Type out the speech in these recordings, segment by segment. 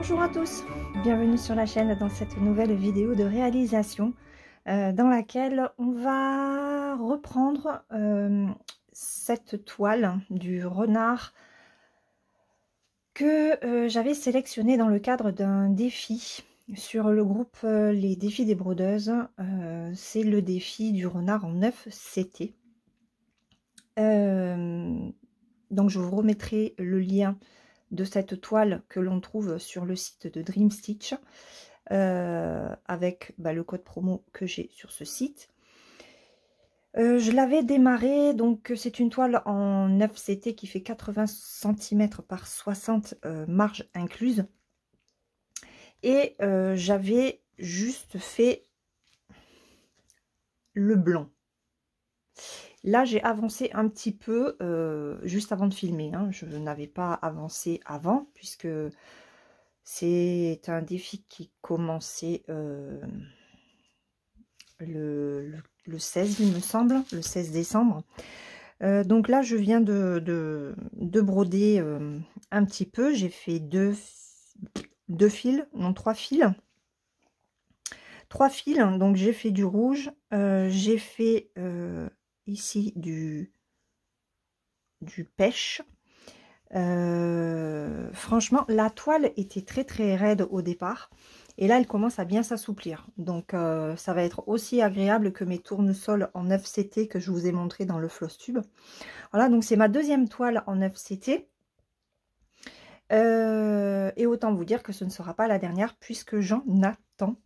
Bonjour à tous, bienvenue sur la chaîne dans cette nouvelle vidéo de réalisation dans laquelle on va reprendre cette toile du renard que j'avais sélectionné dans le cadre d'un défi sur le groupe Les Défis des Brodeuses. C'est le défi du renard en 9 CT. Donc je vous remettrai le lien de cette toile que l'on trouve sur le site de Dream Stitch avec le code promo que j'ai sur ce site. Je l'avais démarré, donc c'est une toile en 9 CT qui fait 80 cm par 60 marge incluse. Et j'avais juste fait le blanc. Là, j'ai avancé un petit peu juste avant de filmer. Hein. Je n'avais pas avancé avant, puisque c'est un défi qui commençait le 16, il me semble, le 16 décembre. Donc là, je viens de broder un petit peu. J'ai fait deux fils, non, 3 fils. 3 fils, donc j'ai fait du rouge. J'ai fait ici du pêche. Franchement, la toile était très raide au départ. Et là, elle commence à bien s'assouplir. Donc, ça va être aussi agréable que mes tournesols en 9 CT que je vous ai montré dans le floss tube. Voilà, donc c'est ma deuxième toile en 9 CT. Et autant vous dire que ce ne sera pas la dernière puisque j'en attends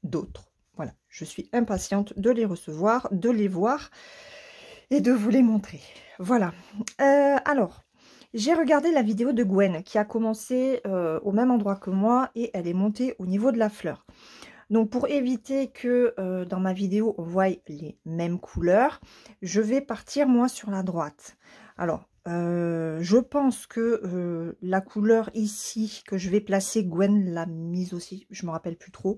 d'autres. Voilà, je suis impatiente de les recevoir, de les voir et de vous les montrer. Voilà. Alors, j'ai regardé la vidéo de Gwen qui a commencé au même endroit que moi et elle est montée au niveau de la fleur. Donc pour éviter que dans ma vidéo on voie les mêmes couleurs, je vais partir moi sur la droite. Alors je pense que la couleur ici que je vais placer, Gwen l'a mise aussi, je me rappelle plus trop,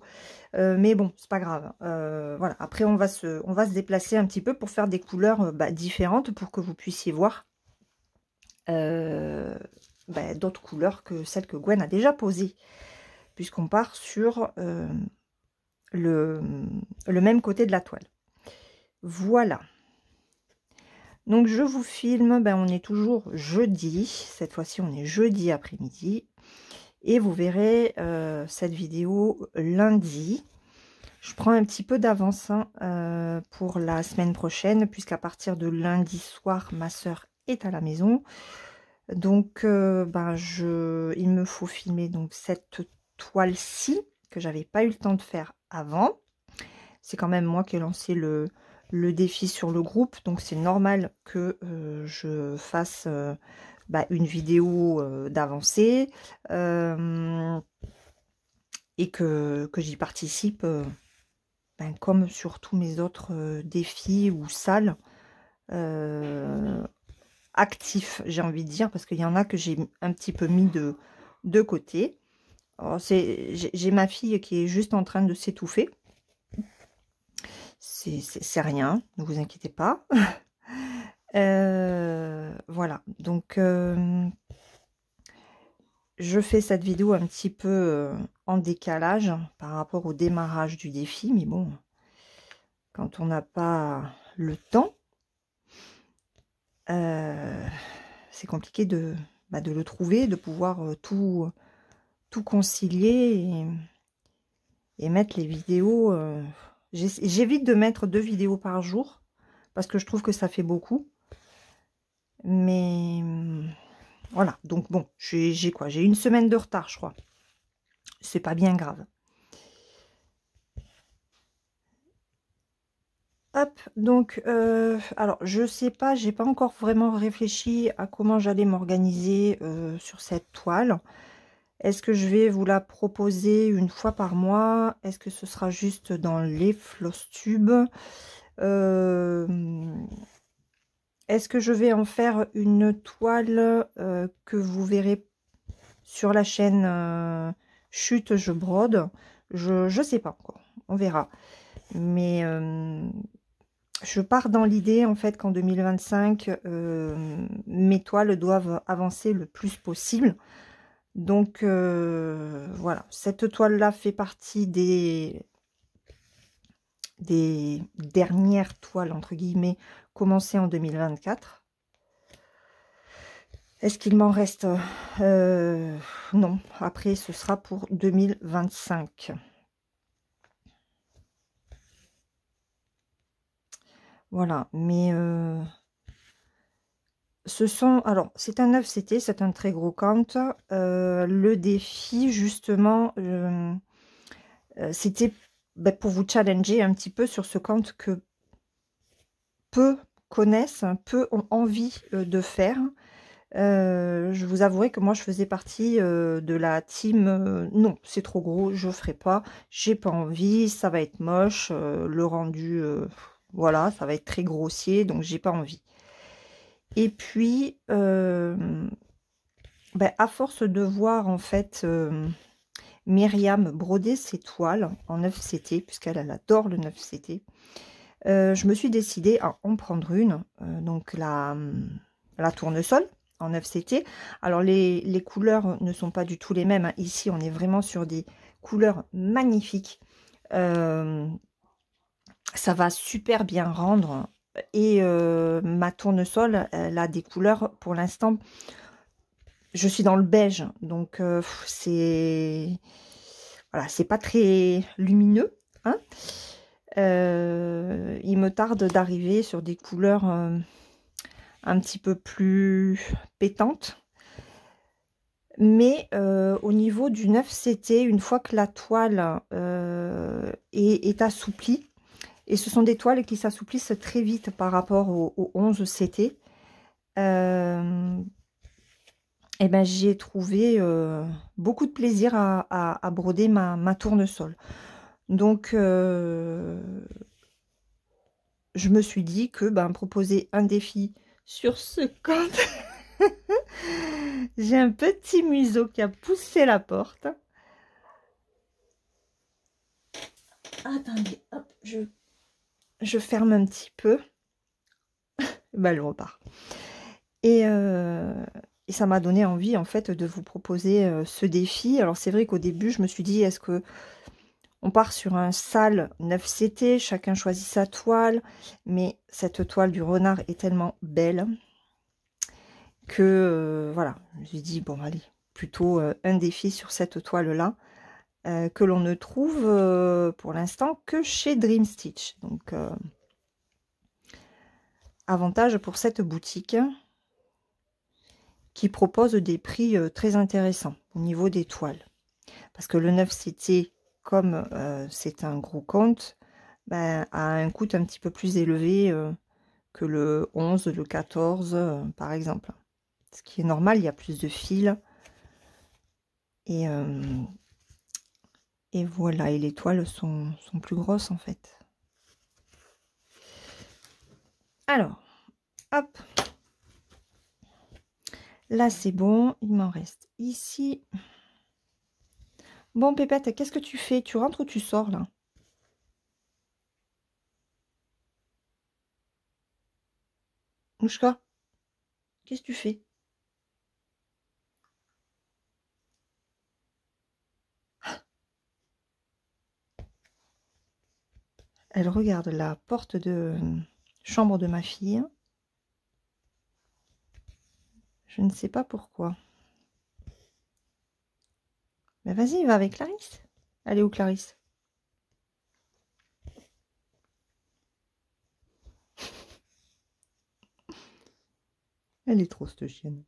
mais bon c'est pas grave. Voilà, après on va se déplacer un petit peu pour faire des couleurs différentes pour que vous puissiez voir d'autres couleurs que celles que Gwen a déjà posées, puisqu'on part sur le même côté de la toile. Voilà. Donc je vous filme, on est toujours jeudi, cette fois-ci on est jeudi après-midi, et vous verrez cette vidéo lundi. Je prends un petit peu d'avance pour la semaine prochaine, puisqu'à partir de lundi soir, ma soeur est à la maison. Donc il me faut filmer donc cette toile-ci, que j'avais pas eu le temps de faire avant. C'est quand même moi qui ai lancé le défi sur le groupe, donc c'est normal que je fasse une vidéo d'avancée et que j'y participe comme sur tous mes autres défis ou salles actifs, j'ai envie de dire, parce qu'il y en a que j'ai un petit peu mis de côté. J'ai ma fille qui est juste en train de s'étouffer. C'est rien, ne vous inquiétez pas. Voilà, donc je fais cette vidéo un petit peu en décalage par rapport au démarrage du défi, mais bon, quand on n'a pas le temps, c'est compliqué de le trouver, de pouvoir tout concilier et mettre les vidéos. J'évite de mettre 2 vidéos par jour parce que je trouve que ça fait beaucoup. Mais voilà, donc bon, j'ai quoi? J'ai une semaine de retard, je crois. C'est pas bien grave. Hop, donc, alors, je sais pas, j'ai pas encore vraiment réfléchi à comment j'allais m'organiser sur cette toile. Est-ce que je vais vous la proposer une fois par mois? Est-ce que ce sera juste dans les floss tubes? Est-ce que je vais en faire une toile que vous verrez sur la chaîne Chute, je brode? Je sais pas encore, on verra. Mais je pars dans l'idée en fait qu'en 2025, mes toiles doivent avancer le plus possible. Donc, voilà, cette toile-là fait partie des dernières toiles, entre guillemets, commencées en 2024. Est-ce qu'il m'en reste? Non, après, ce sera pour 2025. Voilà, mais ce sont... Alors, c'est un 9CT, c'est un très gros compte. Le défi, justement, c'était pour vous challenger un petit peu sur ce compte que peu connaissent, peu ont envie de faire. Je vous avouerai que moi, je faisais partie de la team non, c'est trop gros, je ferai pas, j'ai pas envie, ça va être moche, le rendu, voilà, ça va être très grossier, donc j'ai pas envie. Et puis, à force de voir en fait Myriam broder ses toiles en 9CT, puisqu'elle adore le 9CT, je me suis décidée à en prendre une, donc la tournesol en 9CT. Alors les couleurs ne sont pas du tout les mêmes, hein. Ici on est vraiment sur des couleurs magnifiques. Ça va super bien rendre. Et ma tournesol, elle a des couleurs pour l'instant. Je suis dans le beige, donc c'est voilà, c'est pas très lumineux, hein. Il me tarde d'arriver sur des couleurs un petit peu plus pétantes. Mais au niveau du 9CT, une fois que la toile est assouplie, et ce sont des toiles qui s'assouplissent très vite par rapport au 11CT, et ben, j'ai trouvé beaucoup de plaisir à broder ma tournesol. Donc, je me suis dit que proposer un défi sur ce compte... J'ai un petit museau qui a poussé la porte. Attendez, hop, je ferme un petit peu. Elle repart. Et ça m'a donné envie en fait de vous proposer ce défi. Alors c'est vrai qu'au début je me suis dit, est-ce que on part sur un sale 9CT, chacun choisit sa toile, mais cette toile du renard est tellement belle que voilà, je me suis dit bon allez, plutôt un défi sur cette toile là. Que l'on ne trouve pour l'instant que chez Dream Stitch. Donc, avantage pour cette boutique qui propose des prix très intéressants au niveau des toiles. Parce que le 9CT, comme c'est un gros compte, a un coût un petit peu plus élevé que le 11, le 14, par exemple. Ce qui est normal, il y a plus de fils. Et voilà, et les toiles sont plus grosses en fait. Alors, hop. Là, c'est bon. Il m'en reste ici. Bon, Pépette, qu'est-ce que tu fais? Tu rentres ou tu sors, là? Mouchka, qu'est-ce que tu fais? Elle regarde la porte de chambre de ma fille. Je ne sais pas pourquoi. Mais vas-y, va avec Clarisse. Elle est où, Clarisse? Elle est trop, cette chienne.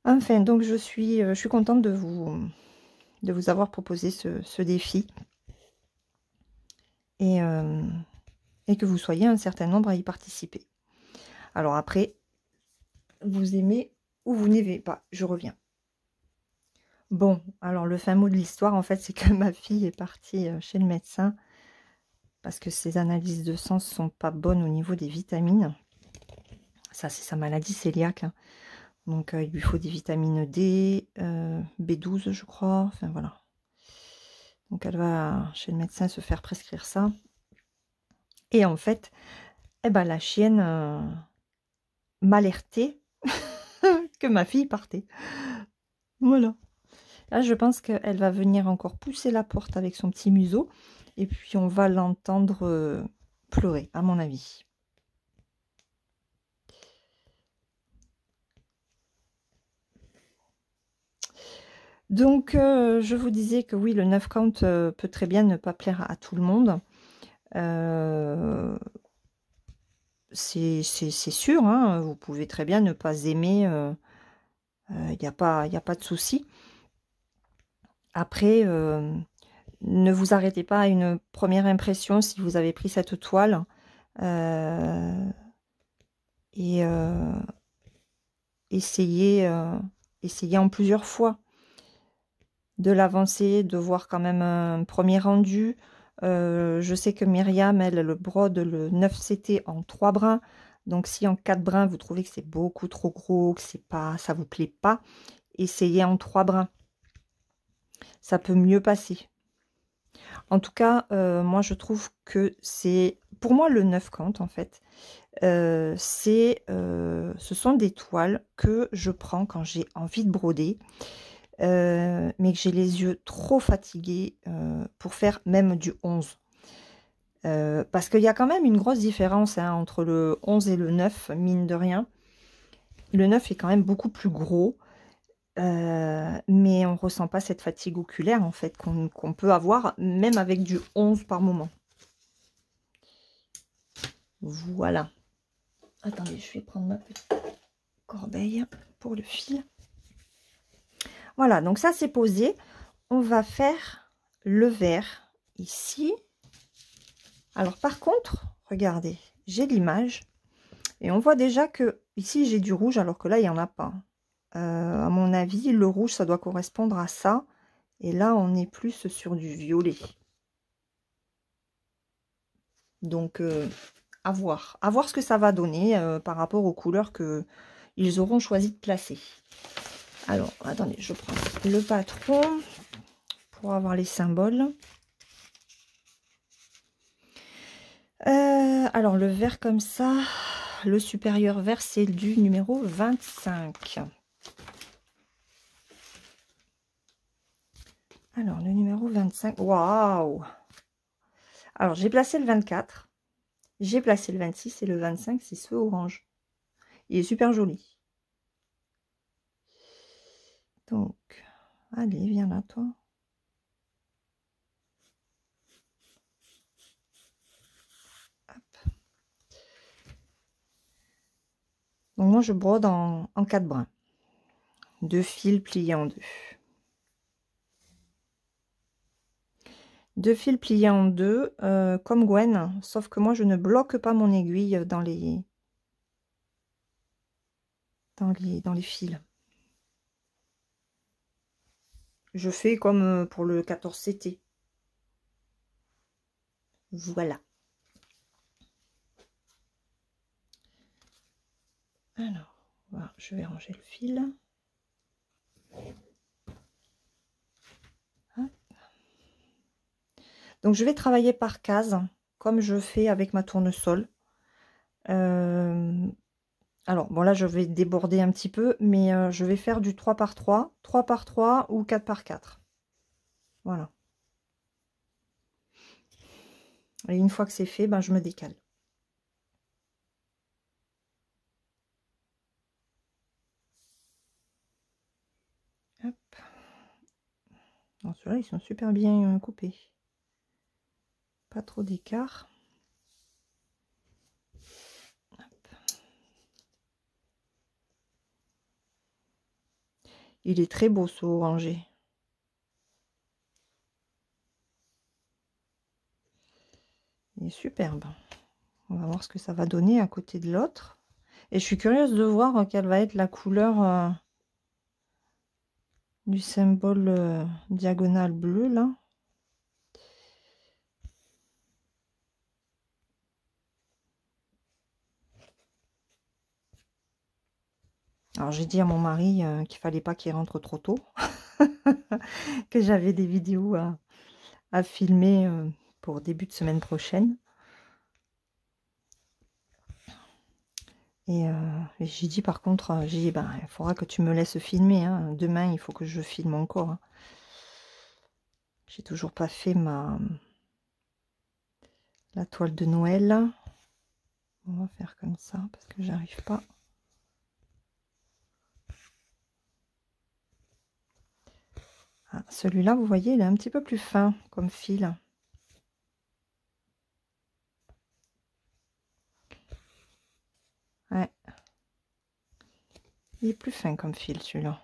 Enfin, donc je suis contente de vous avoir proposé ce défi. Et que vous soyez un certain nombre à y participer. Alors après, vous aimez ou vous n'aimez pas. Je reviens. Bon, alors le fin mot de l'histoire, en fait, c'est que ma fille est partie chez le médecin parce que ses analyses de sang ne sont pas bonnes au niveau des vitamines. Ça, c'est sa maladie cœliaque, hein. Donc, il lui faut des vitamines D, B12, je crois. Enfin, voilà. Donc, elle va chez le médecin se faire prescrire ça. Et en fait, la chienne m'alertait que ma fille partait. Voilà. Là, je pense qu'elle va venir encore pousser la porte avec son petit museau. Et puis, on va l'entendre pleurer, à mon avis. Donc, je vous disais que oui, le 9 count peut très bien ne pas plaire à tout le monde. C'est sûr, hein, vous pouvez très bien ne pas aimer, il n'y a pas de souci. Après, ne vous arrêtez pas à une première impression si vous avez pris cette toile. Et essayez en plusieurs fois de l'avancer, de voir quand même un premier rendu. Je sais que Myriam, elle brode le 9CT en 3 brins. Donc si en 4 brins, vous trouvez que c'est beaucoup trop gros, que ça vous plaît pas, essayez en 3 brins. Ça peut mieux passer. En tout cas, moi je trouve que c'est, pour moi, le 9 count en fait, ce sont des toiles que je prends quand j'ai envie de broder, mais que j'ai les yeux trop fatigués pour faire même du 11. Parce qu'il y a quand même une grosse différence hein, entre le 11 et le 9, mine de rien. Le 9 est quand même beaucoup plus gros, mais on ne ressent pas cette fatigue oculaire en fait qu'on peut avoir même avec du 11 par moment. Voilà. Attendez, je vais prendre ma petite corbeille pour le fil. Voilà, donc ça c'est posé. On va faire le vert ici. Alors par contre, regardez, j'ai l'image et on voit déjà que ici j'ai du rouge alors que là il n'y en a pas. À mon avis, le rouge ça doit correspondre à ça. Et là on est plus sur du violet. Donc à voir ce que ça va donner par rapport aux couleurs que ils auront choisi de placer. Alors attendez, je prends le patron pour avoir les symboles. Alors le vert comme ça, le supérieur vert c'est du numéro 25. Alors le numéro 25, waouh! Alors j'ai placé le 24, j'ai placé le 26 et le 25 c'est ce orange. Il est super joli. Donc, allez, viens là toi. Donc moi je brode en 4 brins. 2 fils pliés en 2. 2 fils pliés en 2, comme Gwen, sauf que moi je ne bloque pas mon aiguille dans les fils. Je fais comme pour le 14CT. Voilà. Alors, voilà, je vais ranger le fil. Hop. Donc je vais travailler par case, comme je fais avec ma tournesol. Alors, bon là je vais déborder un petit peu, mais je vais faire du 3 par 3, 3 par 3 ou 4 par 4. Voilà. Et une fois que c'est fait, ben, je me décale. Hop. Ceux-là, ils sont super bien coupés. Pas trop d'écart. Il est très beau ce orangé. Il est superbe. On va voir ce que ça va donner à côté de l'autre. Et je suis curieuse de voir quelle va être la couleur du symbole diagonale bleu là. Alors j'ai dit à mon mari qu'il fallait pas qu'il rentre trop tôt. Que j'avais des vidéos à filmer pour début de semaine prochaine. Et j'ai dit par contre, j'ai dit, ben, il faudra que tu me laisses filmer. Hein. Demain, il faut que je filme encore. Hein. J'ai toujours pas fait la toile de Noël. On va faire comme ça parce que j'arrive pas. Ah, celui-là, vous voyez, il est un petit peu plus fin comme fil. Ouais. Il est plus fin comme fil, celui-là.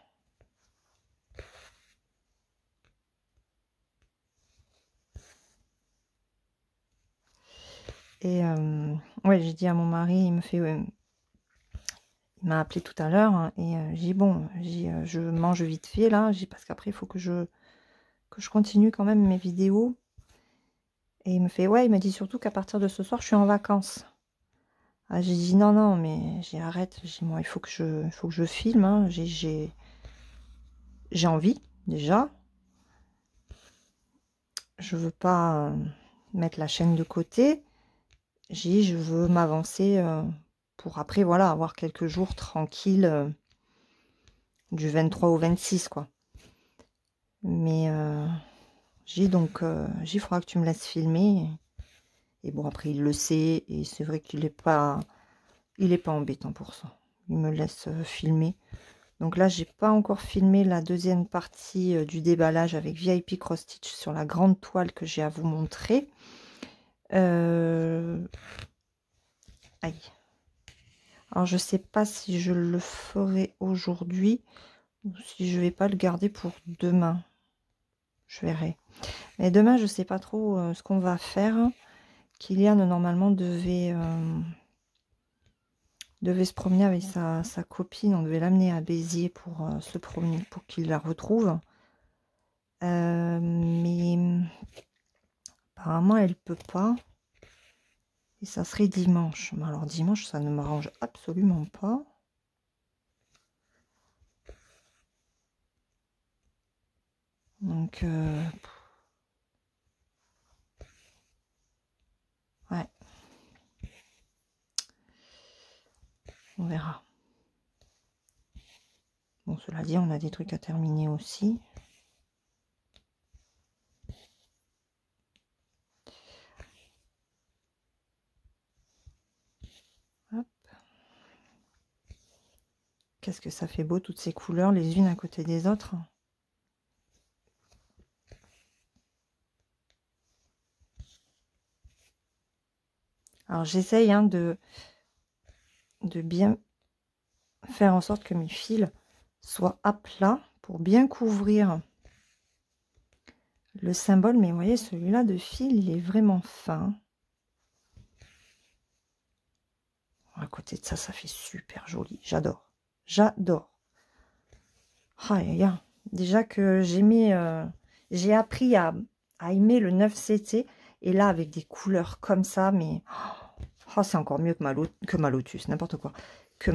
Et ouais, j'ai dit à mon mari, il m'a appelé tout à l'heure hein, et j'ai dit bon, je mange vite fait là, parce qu'après il faut que je continue quand même mes vidéos. Et il me fait ouais, il m'a dit surtout qu'à partir de ce soir je suis en vacances. Ah, j'ai dit non mais arrête, j'ai moi il faut que je filme, hein. J'ai envie déjà. Je veux pas mettre la chaîne de côté. Je veux m'avancer pour après voilà avoir quelques jours tranquilles du 23 au 26 quoi. Mais il faudra que tu me laisses filmer. Et bon après il le sait et c'est vrai qu'il est pas embêtant pour ça. Il me laisse filmer. Donc là j'ai pas encore filmé la deuxième partie du déballage avec VIP Cross Stitch sur la grande toile que j'ai à vous montrer. Aïe. Alors je sais pas si je le ferai aujourd'hui ou si je vais pas le garder pour demain. Je verrai. Mais demain je sais pas trop ce qu'on va faire. Kylian normalement devait se promener avec sa copine. On devait l'amener à Béziers pour se promener, pour qu'il la retrouve. Mais apparemment elle peut pas. Et ça serait dimanche. Mais alors dimanche ça ne m'arrange absolument pas. Donc ouais. On verra. Bon, cela dit, on a des trucs à terminer aussi. Hop. Qu'est-ce que ça fait beau, toutes ces couleurs, les unes à côté des autres. Alors, j'essaye hein, de bien faire en sorte que mes fils soient à plat pour bien couvrir le symbole. Mais vous voyez, celui-là de fil, il est vraiment fin. À côté de ça, ça fait super joli. J'adore. J'adore. Ah, déjà que j'ai appris à aimer le 9CT. Et là, avec des couleurs comme ça, mais... Oh, c'est encore mieux que ma Lotus, n'importe quoi. Que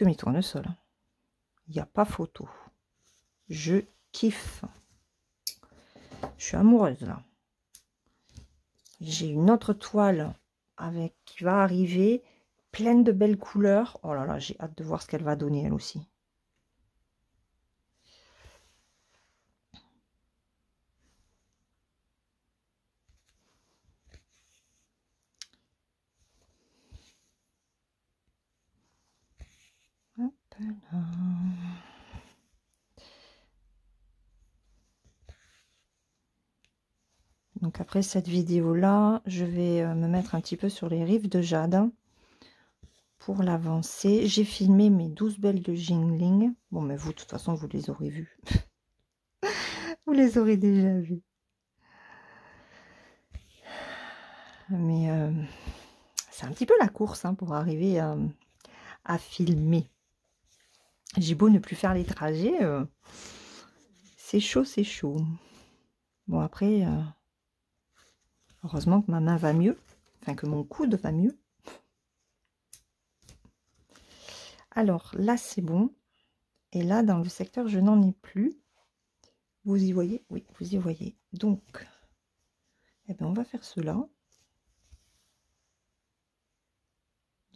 mes tournesols. Il n'y a pas photo. Je kiffe. Je suis amoureuse, là. J'ai une autre toile qui va arriver, pleine de belles couleurs. Oh là là, j'ai hâte de voir ce qu'elle va donner, elle aussi. Hop là. Donc après cette vidéo-là, je vais me mettre un petit peu sur les rives de jade pour l'avancer. J'ai filmé mes 12 belles de Jingling. Bon, mais vous, de toute façon, vous les aurez vues. Vous les aurez déjà vues. Mais c'est un petit peu la course hein, pour arriver à filmer. J'ai beau ne plus faire les trajets, c'est chaud, c'est chaud. Bon, après, heureusement que ma main va mieux, enfin que mon coude va mieux. Alors là, c'est bon. Et là, dans le secteur, je n'en ai plus. Vous y voyez? Oui, vous y voyez. Donc, eh ben, on va faire cela.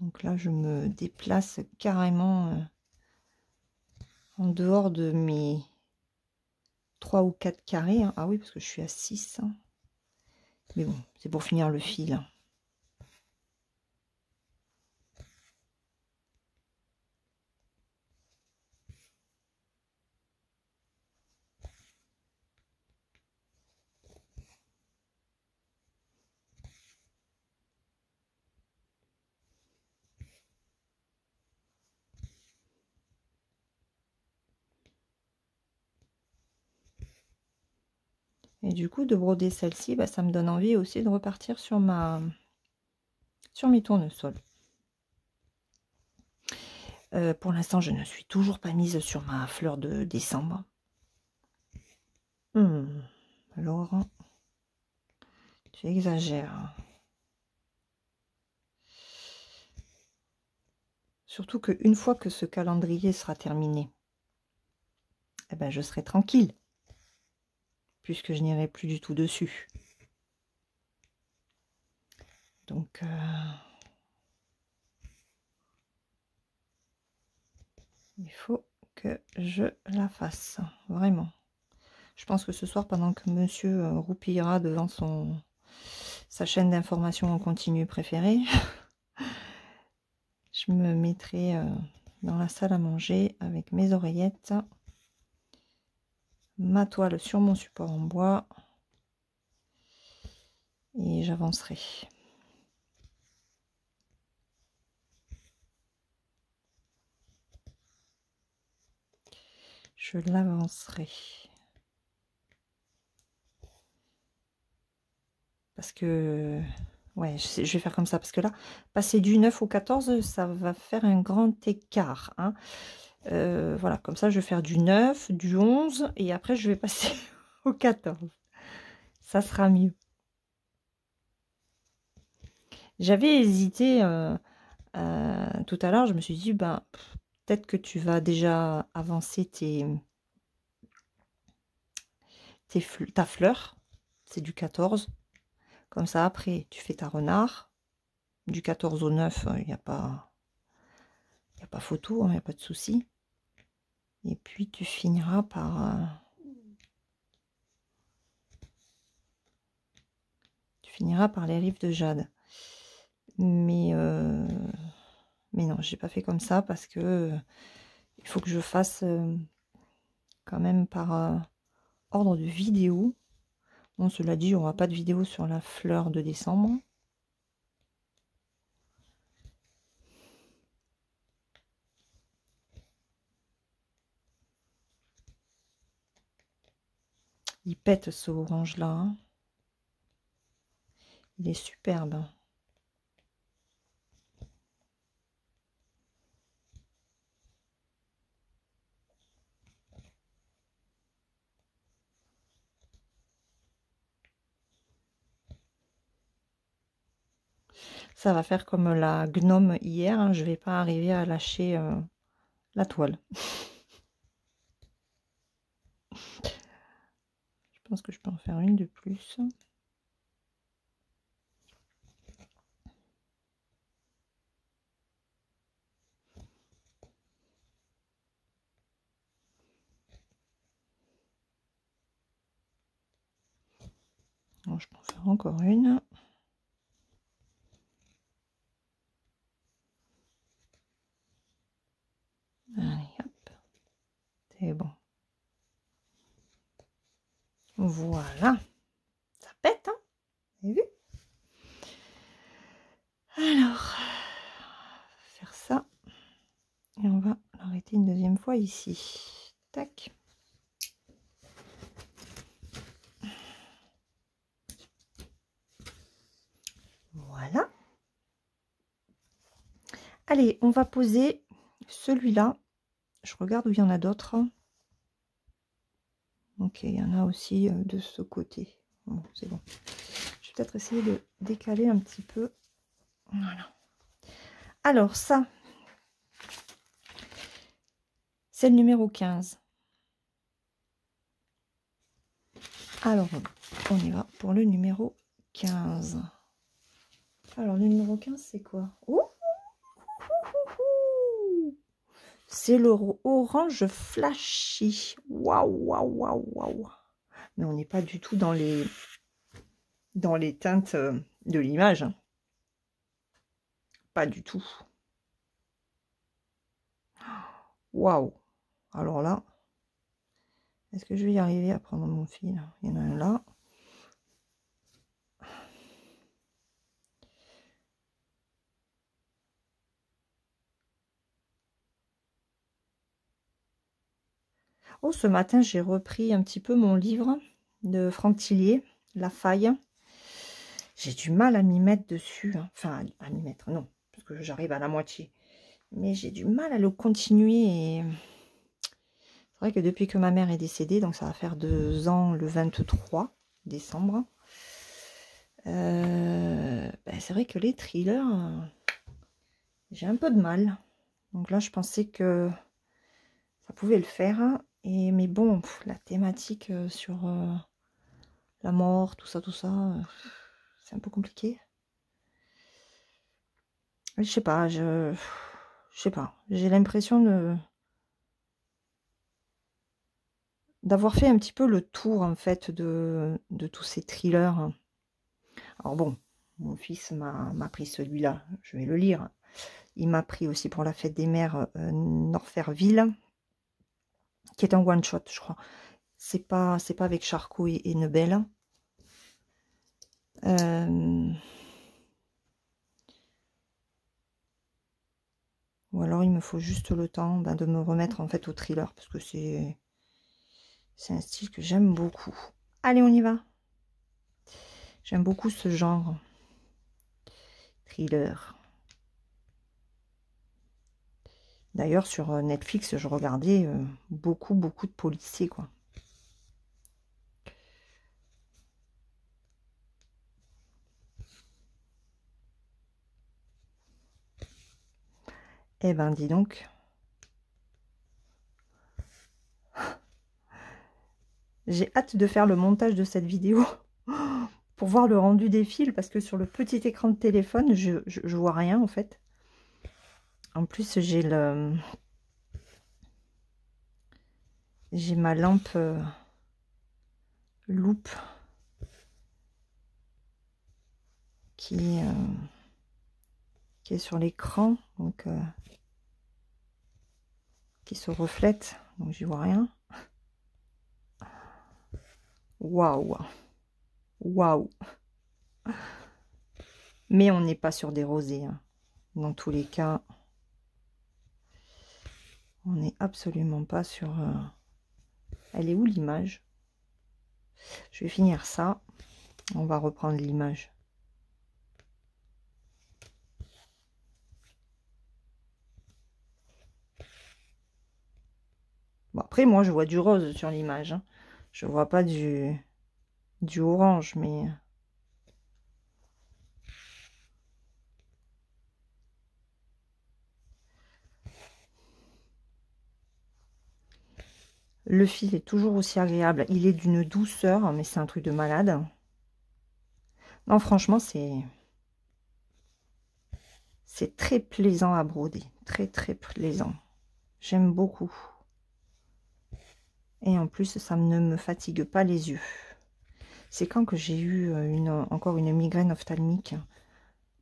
Donc là, je me déplace carrément en dehors de mes 3 ou 4 carrés. Hein. Ah oui, parce que je suis à 6. Hein. Mais bon, c'est pour finir le fil. Hein. Et du coup, de broder celle-ci, bah, ça me donne envie aussi de repartir sur mes tournesols. Pour l'instant, je ne suis toujours pas mise sur ma fleur de décembre. Alors, tu exagères. Surtout qu'une fois que ce calendrier sera terminé, eh ben, je serai tranquille. Puisque je n'irai plus du tout dessus. Donc, il faut que je la fasse, vraiment. Je pense que ce soir, pendant que monsieur roupillera devant sa chaîne d'information en continu préférée, je me mettrai dans la salle à manger avec mes oreillettes, ma toile sur mon support en bois, et j'avancerai. Je l'avancerai. Parce que, ouais, je vais faire comme ça. Parce que là, passer du 9 au 14, ça va faire un grand écart. Hein. Voilà, comme ça, je vais faire du 9, du 11. Et après, je vais passer au 14. Ça sera mieux. J'avais hésité tout à l'heure. Je me suis dit, ben, peut-être que tu vas déjà avancer ta fleur. C'est du 14. Comme ça, après, tu fais ta renard. Du 14 au 9, il n'y a pas photo, il n'y a pas de souci. Et puis, tu finiras par... les rives de jade. Mais non, j'ai pas fait comme ça parce que il faut que je fasse quand même par ordre de vidéo. Bon, cela dit, on n'aura pas de vidéo sur la fleur de décembre. Il pète ce orange là. Hein. Il est superbe. Ça va faire comme la gnome hier. Hein. Je vais pas arriver à lâcher la toile. Je pense que je peux en faire une de plus. Bon, je peux en faire encore une. Allez, hop. C'est bon. Voilà. Ça pète, hein? Vous avez vu? Alors, faire ça. Et on va l'arrêter une deuxième fois ici. Tac. Voilà. Allez, on va poser celui-là. Je regarde où il y en a d'autres. Ok, il y en a aussi de ce côté. Bon, c'est bon. Je vais peut-être essayer de décaler un petit peu. Voilà. Alors, ça, c'est le numéro 15. Alors, on y va pour le numéro 15. Alors, le numéro 15, c'est quoi? Oh, C'est le orange flashy. Waouh, waouh, waouh, waouh. Mais on n'est pas du tout dans les teintes de l'image. Hein. Pas du tout. Waouh. Alors là, est-ce que je vais y arriver à prendre mon fil? Il y en a un là. Oh, ce matin, j'ai repris un petit peu mon livre de Franck Tillier, La Faille. J'ai du mal à m'y mettre dessus. Hein. Enfin, à m'y mettre, non, parce que j'arrive à la moitié. Mais j'ai du mal à le continuer. Et c'est vrai que depuis que ma mère est décédée, donc ça va faire 2 ans le 23 décembre, ben c'est vrai que les thrillers, j'ai un peu de mal. Donc là, je pensais que ça pouvait le faire. Et, mais bon, la thématique sur la mort, tout ça, c'est un peu compliqué. Je sais pas, je sais pas. J'ai l'impression d'avoir fait un petit peu le tour, en fait, de tous ces thrillers. Alors bon, mon fils m'a pris celui-là, je vais le lire. Il m'a pris aussi pour la fête des mères Norferville, qui est un one-shot, je crois. C'est pas avec Charcot et Nebel. Ou alors il me faut juste le temps de me remettre en fait au thriller, parce que c'est un style que j'aime beaucoup. Allez, on y va. J'aime beaucoup ce genre. Thriller. D'ailleurs, sur Netflix, je regardais beaucoup de policiers, quoi. Eh ben, dis donc. J'ai hâte de faire le montage de cette vidéo pour voir le rendu des fils, parce que sur le petit écran de téléphone, je vois rien, en fait. En plus, j'ai ma lampe loupe qui est sur l'écran, donc qui se reflète, donc j'y vois rien. Waouh, waouh. Mais on n'est pas sur des rosés, hein. Dans tous les cas, on n'est absolument pas sur... Elle est où l'image? Je vais finir ça. On va reprendre l'image. Bon, après, moi, je vois du rose sur l'image. Hein. Je vois pas du orange, mais... Le fil est toujours aussi agréable. Il est d'une douceur, mais c'est un truc de malade. Non, franchement, c'est très plaisant à broder. Très, très plaisant. J'aime beaucoup. Et en plus, ça ne me fatigue pas les yeux. C'est quand que j'ai eu encore une migraine ophtalmique.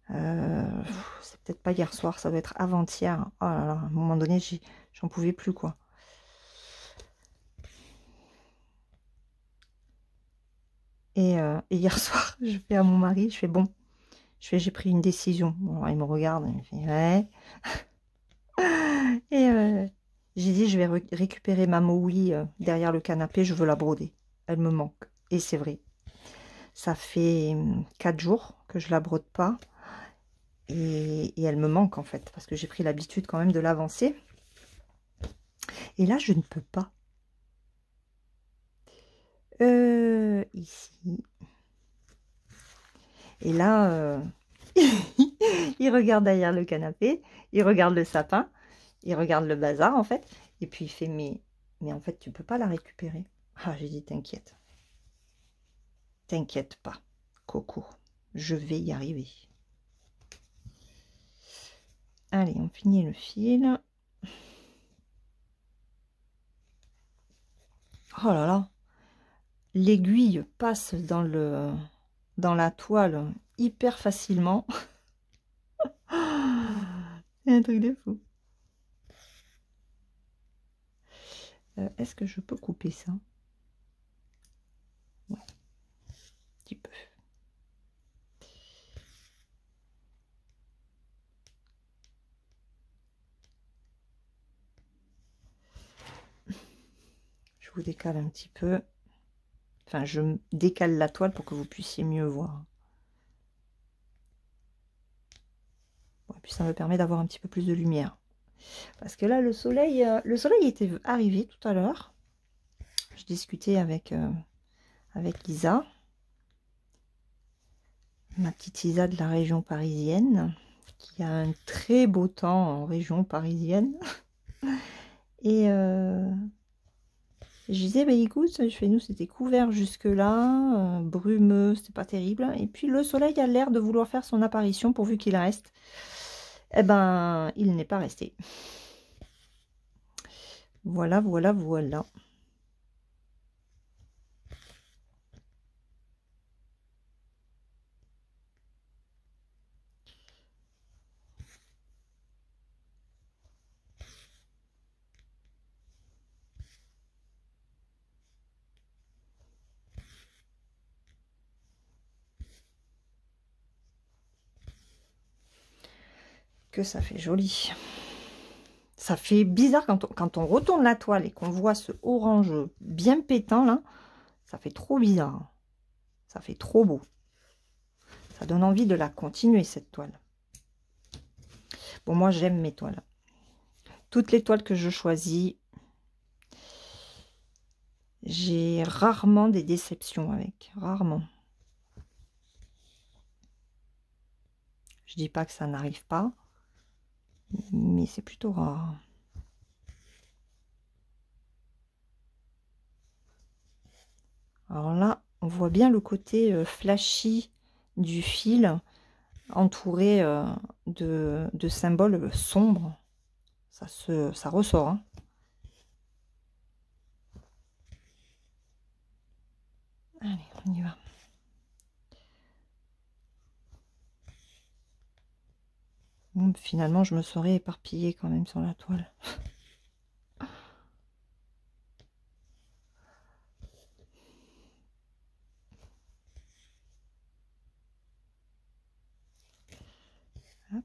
C'est peut-être pas hier soir, ça doit être avant-hier. Oh là là, à un moment donné, j'en pouvais plus, quoi. Et hier soir, je fais à mon mari, je fais bon, j'ai pris une décision. Bon, alors, il me regarde, il me fait ouais. Et j'ai dit, je vais récupérer ma Maui derrière le canapé, je veux la broder. Elle me manque. Et c'est vrai. Ça fait 4 jours que je la brode pas. Et elle me manque en fait, parce que j'ai pris l'habitude quand même de l'avancer. Et là, je ne peux pas. Ici. Et là, il regarde derrière le canapé, il regarde le sapin, il regarde le bazar en fait. Et puis il fait, mais en fait, tu peux pas la récupérer. Ah, j'ai dit, t'inquiète. T'inquiète pas, Coco. Je vais y arriver. Allez, on finit le fil. Oh là là, l'aiguille passe dans la toile hyper facilement. C'est un truc de fou. Est-ce que je peux couper ça? Ouais, un petit peu. Je vous décale un petit peu. Enfin, je décale la toile pour que vous puissiez mieux voir. Bon, et puis ça me permet d'avoir un petit peu plus de lumière. Parce que là, le soleil était arrivé tout à l'heure. Je discutais avec Isa, ma petite Isa de la région parisienne, qui a un très beau temps en région parisienne. Et je disais, bah écoute, chez nous c'était couvert jusque-là, brumeux, c'était pas terrible. Et puis le soleil a l'air de vouloir faire son apparition pourvu qu'il reste. Eh ben, il n'est pas resté. Voilà, voilà, voilà. Que ça fait joli. Ça fait bizarre quand on retourne la toile et qu'on voit ce orange bien pétant là. Ça fait trop bizarre. Ça fait trop beau. Ça donne envie de la continuer cette toile. Bon, moi j'aime mes toiles. Toutes les toiles que je choisis, j'ai rarement des déceptions avec. Rarement. Je dis pas que ça n'arrive pas, mais c'est plutôt rare. Alors là, on voit bien le côté flashy du fil, entouré de symboles sombres. Ça ressort. Hein. Allez, on y va. Bon, finalement, je me serais éparpillée quand même sur la toile. Hop.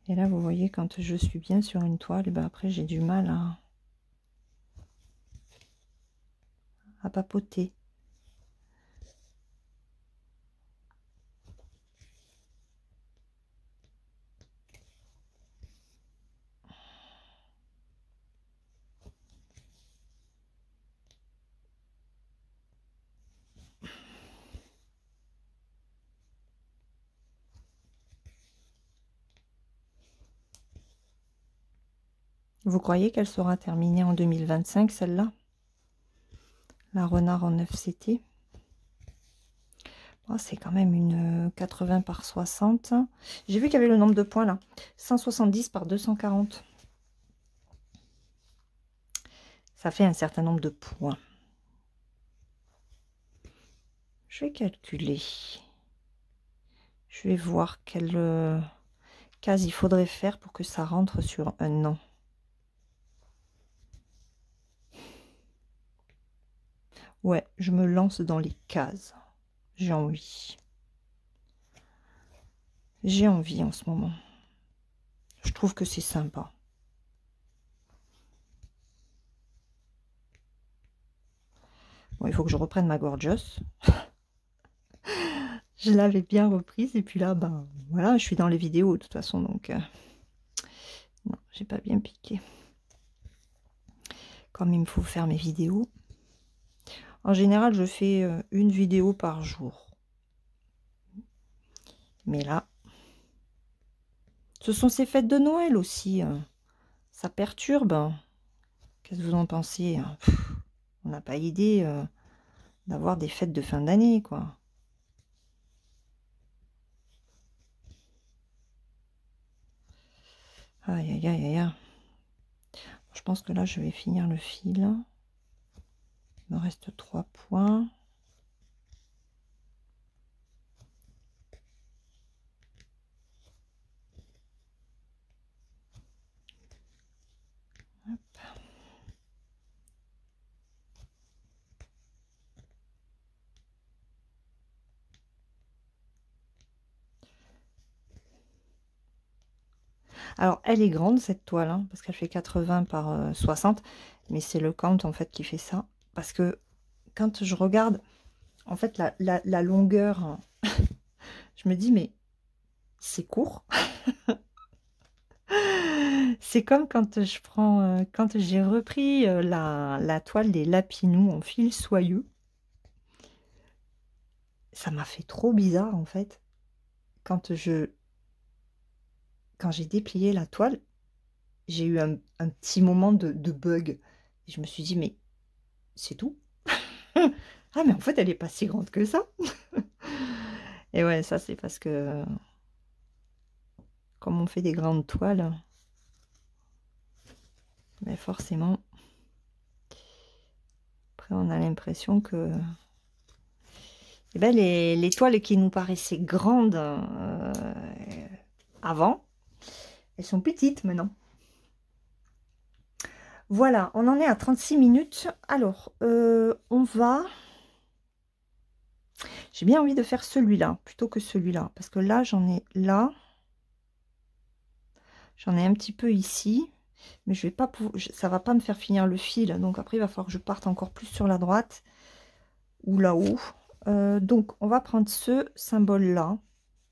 Et là, vous voyez, quand je suis bien sur une toile, ben après, j'ai du mal à papoter. Vous croyez qu'elle sera terminée en 2025, celle-là? La renard en 9 CT. Oh, c'est quand même une 80 par 60. J'ai vu qu'il y avait le nombre de points là. 170 par 240. Ça fait un certain nombre de points. Je vais calculer. Je vais voir quelle case il faudrait faire pour que ça rentre sur un an. Ouais, je me lance dans les cases. J'ai envie. J'ai envie en ce moment. Je trouve que c'est sympa. Bon, il faut que je reprenne ma Gorgeous. Je l'avais bien reprise et puis là, ben voilà, je suis dans les vidéos de toute façon, donc non, j'ai pas bien piqué. Comme il me faut faire mes vidéos. En général, je fais une vidéo par jour. Mais là, ce sont ces fêtes de Noël aussi. Ça perturbe. Qu'est-ce que vous en pensez? On n'a pas idée d'avoir des fêtes de fin d'année, quoi. Aïe, aïe, aïe, aïe. Je pense que là, je vais finir le fil. Il me reste 3 points. Hop. Alors, elle est grande, cette toile, hein, parce qu'elle fait 80 par 60. Mais c'est le count, en fait, qui fait ça. Parce que quand je regarde, en fait, la longueur, hein, je me dis, mais c'est court. C'est comme quand je prends, quand j'ai repris la toile des Lapinous en fil soyeux. Ça m'a fait trop bizarre, en fait. Quand j'ai déplié la toile, j'ai eu un petit moment de bug. Et je me suis dit, mais c'est tout. Ah, mais en fait, elle n'est pas si grande que ça. Et ouais, ça, c'est parce que, comme on fait des grandes toiles, mais forcément, après, on a l'impression que eh ben, les toiles qui nous paraissaient grandes avant, elles sont petites maintenant. Voilà, on en est à 36 minutes. Alors, on va... J'ai bien envie de faire celui-là plutôt que celui-là. Parce que là, j'en ai là. J'en ai un petit peu ici. Mais je vais pas pouvoir, ça va pas me faire finir le fil. Donc après, il va falloir que je parte encore plus sur la droite. Ou là-haut. Donc, on va prendre ce symbole-là.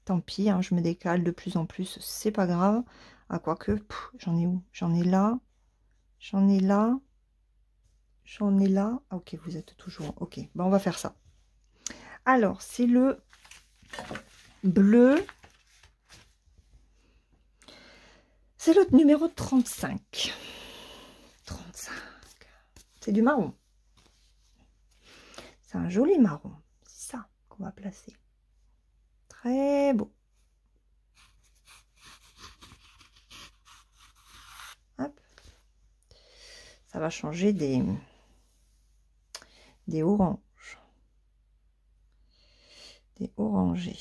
Tant pis, hein, je me décale de plus en plus. C'est pas grave. Ah, quoique, j'en ai où? J'en ai là. J'en ai là. J'en ai là. Ah, ok, vous êtes toujours... Ok, ben, on va faire ça. Alors, c'est le bleu. C'est le numéro 35. 35. C'est du marron. C'est un joli marron. C'est ça qu'on va placer. Très beau. Hop. Ça va changer des oranges. Des orangés.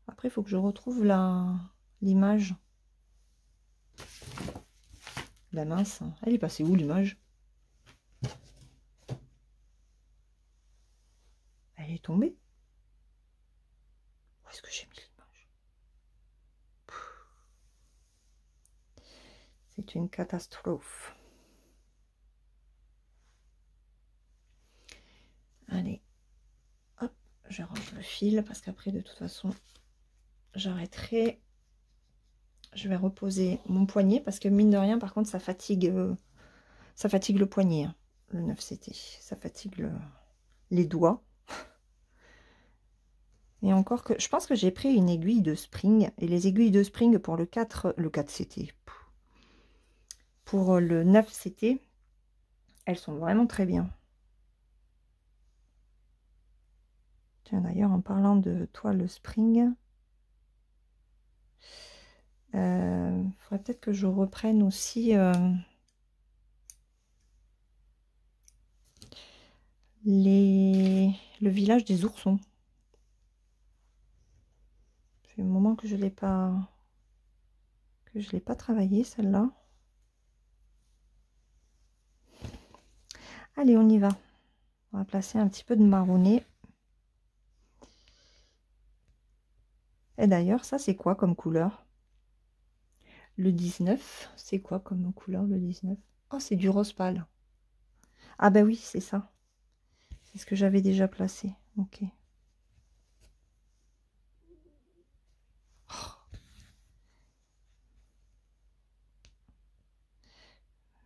Après, il faut que je retrouve l'image. La mince. Elle est passée où l'image? Elle est tombée. Où est-ce que j'ai mis l'image? C'est une catastrophe. Allez. Hop, je range le fil parce qu'après, de toute façon, j'arrêterai. Je vais reposer mon poignet parce que mine de rien, par contre, ça fatigue le poignet, hein, le 9CT. Ça fatigue les doigts. Et encore que, je pense que j'ai pris une aiguille de spring. Et les aiguilles de spring pour le 4CT. Pour le 9CT, elles sont vraiment très bien. Tiens, d'ailleurs, en parlant de toile spring, faudrait peut-être que je reprenne aussi le village des oursons. Ça fait un moment que je l'ai pas travaillé, celle-là. Allez, on y va. On va placer un petit peu de marronné. Et d'ailleurs, ça, c'est quoi comme couleur? Le 19, c'est quoi comme couleur, le 19? Oh, c'est du rose pâle. Ah ben oui, c'est ça. C'est ce que j'avais déjà placé. Ok. Oh.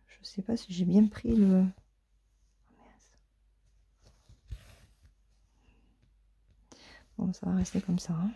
Je sais pas si j'ai bien pris le... Bon, ça va rester comme ça. Hein.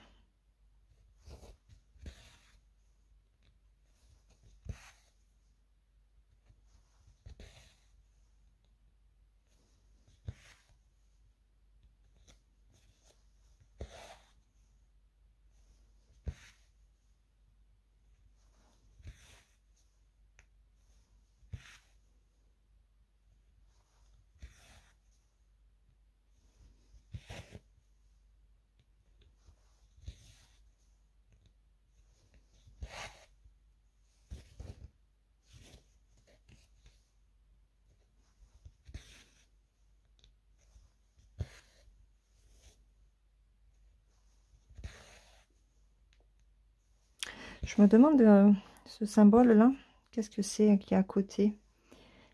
Je me demande ce symbole-là, qu'est-ce que c'est qui est à côté?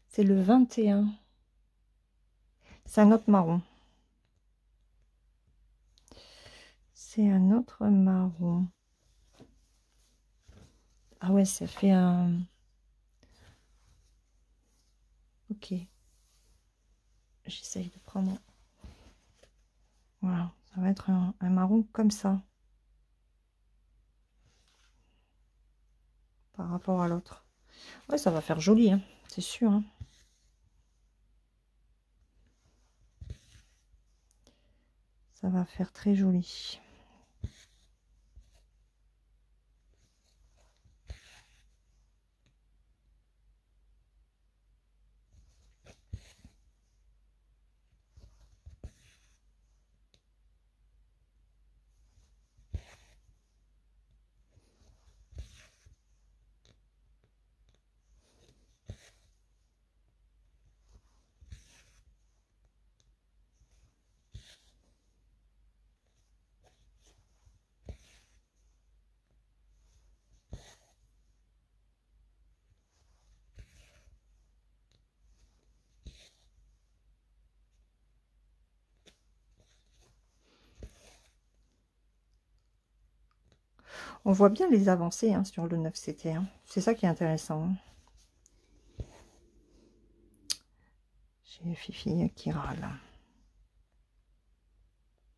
C'est le 21. C'est un autre marron. C'est un autre marron. Ah ouais, ça fait un... Ok. J'essaye de prendre... Voilà, ça va être un marron comme ça. Par rapport à l'autre. Ouais, ça va faire joli, hein, c'est sûr. Hein. Ça va faire très joli. On voit bien les avancées hein, sur le 9CT. Hein. C'est ça qui est intéressant. Hein. J'ai Fifi qui râle.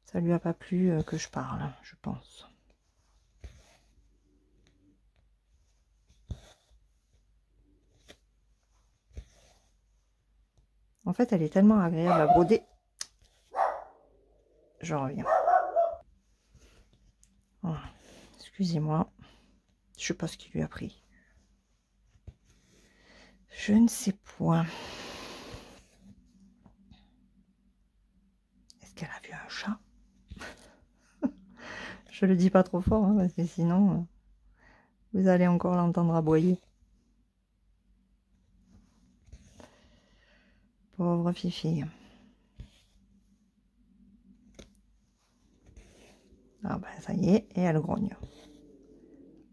Ça lui a pas plu que je parle, je pense. En fait, elle est tellement agréable à broder. Je reviens. Voilà. Excusez-moi. Je sais pas ce qui lui a pris. Je ne sais point. Est-ce qu'elle a vu un chat? Je le dis pas trop fort, hein, parce que sinon, vous allez encore l'entendre aboyer. Pauvre Fifi. Ah ben ça y est, et elle grogne.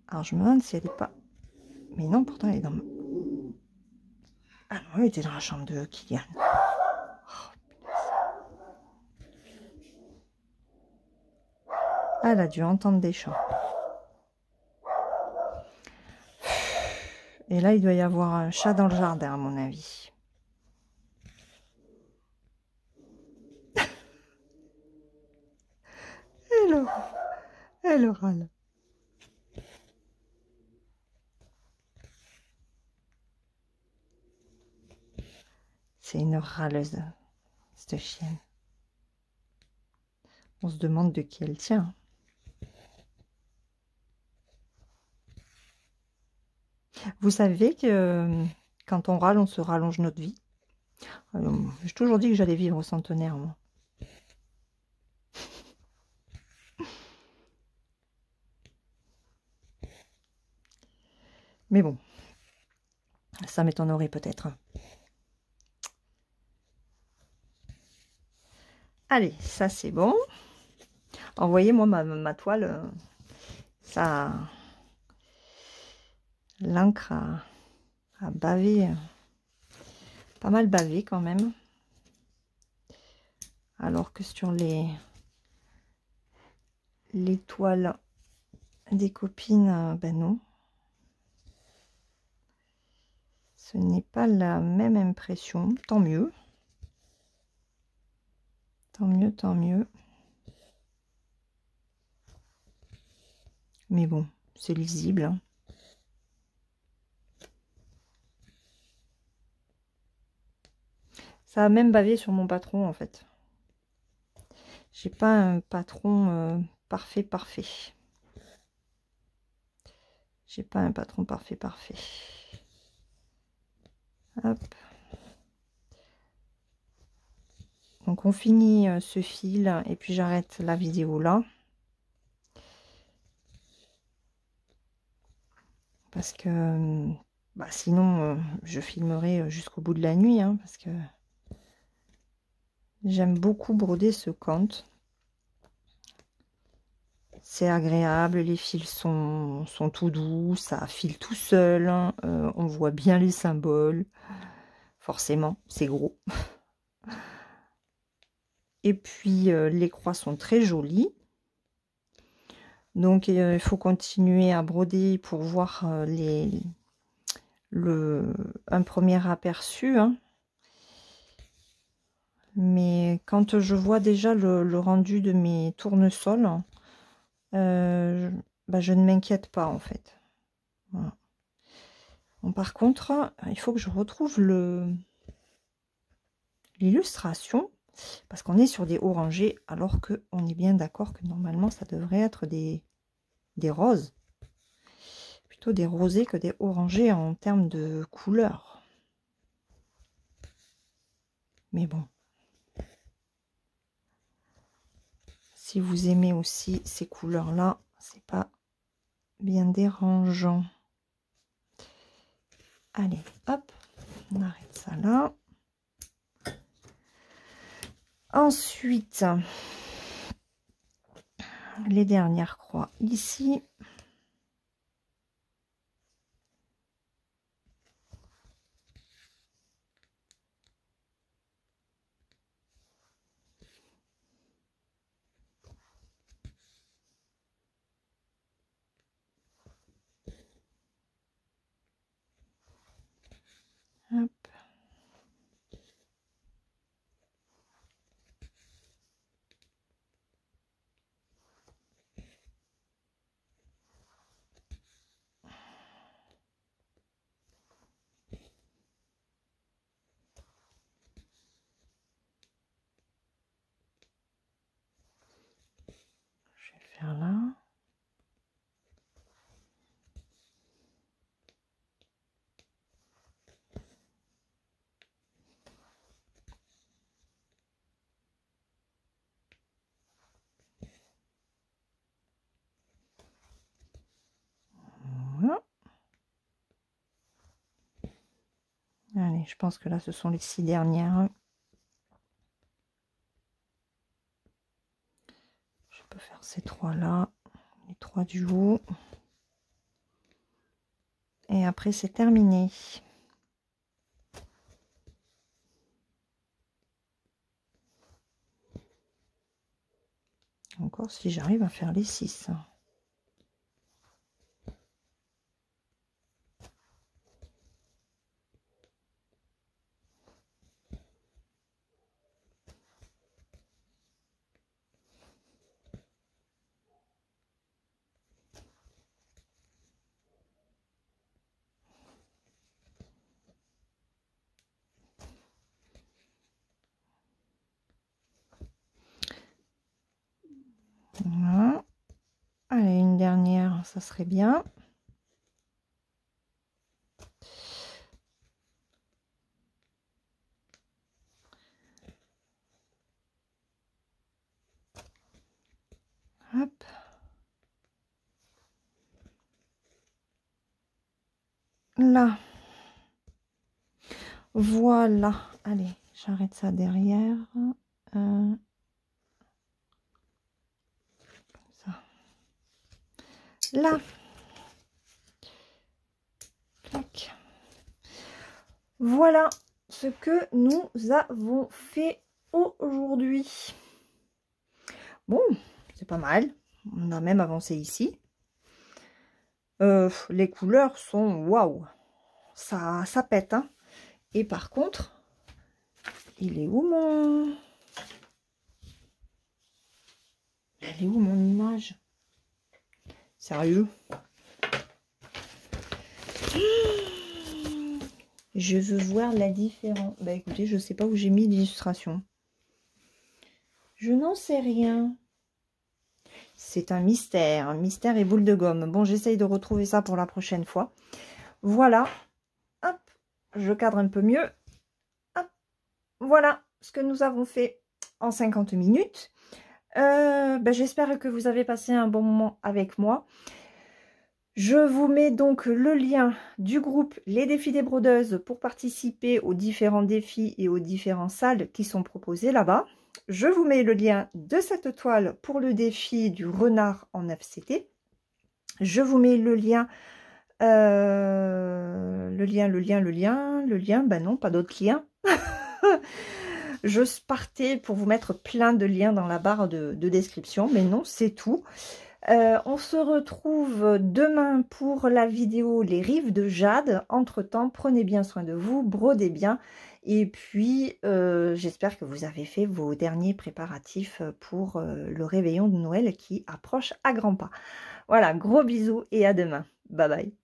Alors je me demande si elle n'est pas... Mais non, pourtant elle est dans... Ah non, elle était dans la chambre de Kylian. Elle a dû entendre des chants. Et là, il doit y avoir un chat dans le jardin, à mon avis. Elle râle. C'est une râleuse, cette chienne. On se demande de qui elle tient. Vous savez que quand on râle, on se rallonge notre vie. J'ai toujours dit que j'allais vivre au centenaire, moi. Mais bon, ça m'étonnerait peut-être. Allez, ça c'est bon. Envoyez-moi ma toile. Ça, l'encre a bavé, pas mal bavé quand même. Alors que sur les toiles des copines, ben non. Ce n'est pas la même impression. Tant mieux. Tant mieux, tant mieux. Mais bon, c'est lisible, hein. Ça a même bavé sur mon patron, en fait. J'ai pas un patron parfait. J'ai pas un patron parfait. Hop. Donc on finit ce fil et puis j'arrête la vidéo là. Parce que bah, sinon je filmerai jusqu'au bout de la nuit, hein, parce que j'aime beaucoup broder ce compte. C'est agréable, les fils sont tout doux, ça file tout seul, hein, on voit bien les symboles. Forcément, c'est gros. Et puis les croix sont très jolies. Donc il faut continuer à broder pour voir un premier aperçu, hein. Mais quand je vois déjà le rendu de mes tournesols, bah, je ne m'inquiète pas en fait. Voilà. Bon, par contre, il faut que je retrouve l'illustration, parce qu'on est sur des orangés, alors qu'on est bien d'accord que normalement ça devrait être des roses. Plutôt des rosés que des orangés en termes de couleur. Mais bon. Si vous aimez aussi ces couleurs-là, c'est pas bien dérangeant. Allez, hop, on arrête ça là. Ensuite, les dernières croix ici. Hop. Je vais le faire là. Voilà. Allez, je pense que là, ce sont les 6 dernières. Je peux faire ces 3 là, les 3 du haut. Et après, c'est terminé. Encore si j'arrive à faire les 6. Voilà. Allez, une dernière, ça serait bien. Hop. Là. Voilà. Allez, j'arrête ça derrière. Comme ça. Là. Clac. Voilà ce que nous avons fait aujourd'hui. Bon, c'est pas mal. On a même avancé ici. Les couleurs sont waouh. Ça pète, hein. Et par contre, il est où mon... Elle est où mon image? Sérieux? Je veux voir la différence. Bah écoutez, je sais pas où j'ai mis l'illustration. Je n'en sais rien. C'est un mystère et boule de gomme. Bon, j'essaye de retrouver ça pour la prochaine fois. Voilà. Hop, je cadre un peu mieux. Hop. Voilà ce que nous avons fait en 50 minutes. J'espère que vous avez passé un bon moment avec moi. Je vous mets donc le lien du groupe Les Défis des Brodeuses pour participer aux différents défis et aux différentes salles qui sont proposées là-bas. Je vous mets le lien de cette toile pour le défi du renard en FCT. Je vous mets le lien, ben non, pas d'autre lien. Je partais pour vous mettre plein de liens dans la barre de description, mais non, c'est tout. On se retrouve demain pour la vidéo Les Rives de Jade. Entre-temps, prenez bien soin de vous, brodez bien. Et puis, j'espère que vous avez fait vos derniers préparatifs pour le réveillon de Noël qui approche à grands pas. Voilà, gros bisous et à demain. Bye bye.